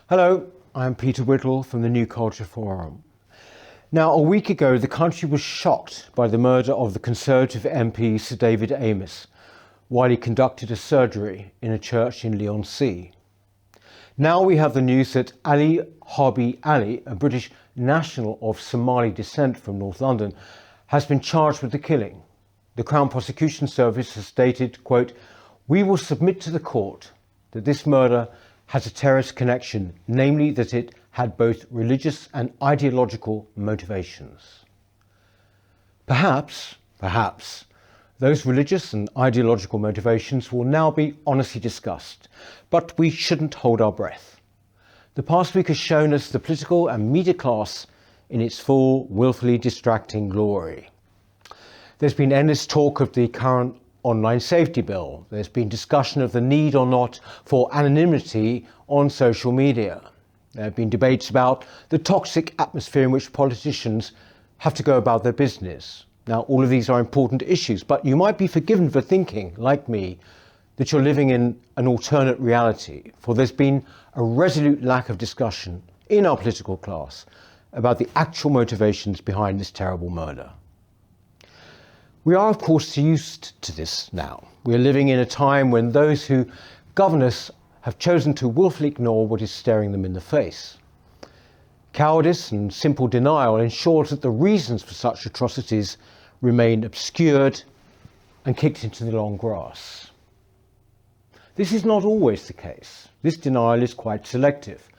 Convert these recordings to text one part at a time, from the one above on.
Hello, I'm Peter Whittle from the New Culture Forum. Now, a week ago, the country was shocked by the murder of the Conservative MP Sir David Amess while he conducted a surgery in a church in Leigh-on-Sea. Now we have the news that Ali Harbi Ali, a British national of Somali descent from North London, has been charged with the killing. The Crown Prosecution Service has stated, quote, "We will submit to the court that this murder has a terrorist connection, namely that it had both religious and ideological motivations." Perhaps, those religious and ideological motivations will now be honestly discussed, but we shouldn't hold our breath. The past week has shown us the political and media class in its full, willfully distracting glory. There's been endless talk of the current online safety bill. There's been discussion of the need or not for anonymity on social media. There have been debates about the toxic atmosphere in which politicians have to go about their business. Now, all of these are important issues, but you might be forgiven for thinking, like me, that you're living in an alternate reality, for there's been a resolute lack of discussion in our political class about the actual motivations behind this terrible murder. We are, of course, used to this now. We are living in a time when those who govern us have chosen to willfully ignore what is staring them in the face. Cowardice and simple denial ensures that the reasons for such atrocities remain obscured and kicked into the long grass. This is not always the case. This denial is quite selective.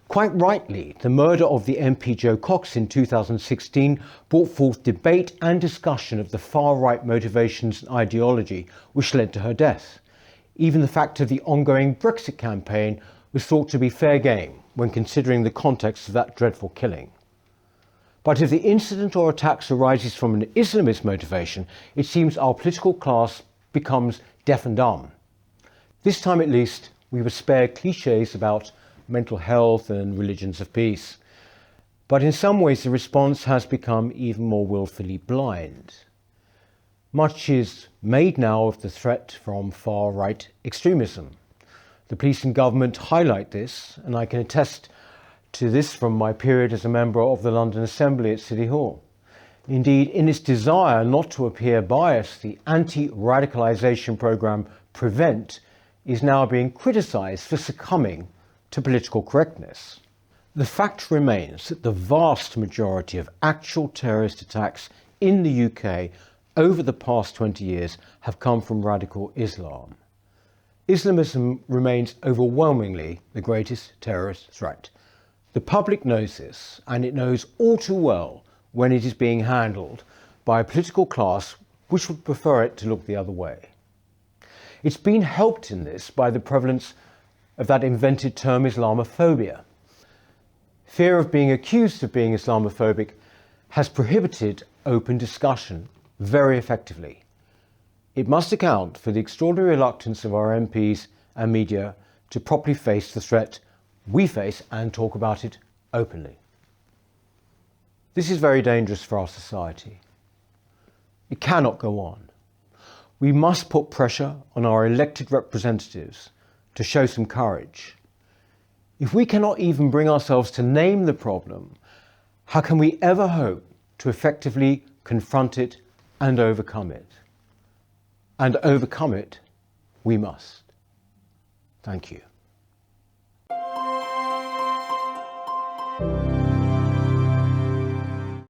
Quite rightly, the murder of the MP Jo Cox in 2016 brought forth debate and discussion of the far-right motivations and ideology which led to her death. Even the fact of the ongoing Brexit campaign was thought to be fair game when considering the context of that dreadful killing. But if the incident or attacks arises from an Islamist motivation, it seems our political class becomes deaf and dumb. This time at least, we were spared cliches about mental health and religions of peace. But in some ways the response has become even more willfully blind. Much is made now of the threat from far-right extremism. The police and government highlight this, and I can attest to this from my period as a member of the London Assembly at City Hall. Indeed, in its desire not to appear biased, the anti-radicalisation programme PREVENT is now being criticised for succumbing to political correctness. The fact remains that the vast majority of actual terrorist attacks in the UK over the past 20 years have come from radical Islam. Islamism remains overwhelmingly the greatest terrorist threat. The public knows this, and it knows all too well when it is being handled by a political class which would prefer it to look the other way. It's been helped in this by the prevalence of that invented term Islamophobia. Fear of being accused of being Islamophobic has prohibited open discussion very effectively. It must account for the extraordinary reluctance of our MPs and media to properly face the threat we face and talk about it openly. This is very dangerous for our society. It cannot go on. We must put pressure on our elected representatives to show some courage. If we cannot even bring ourselves to name the problem, how can we ever hope to effectively confront it and overcome it? And overcome it, we must. Thank you.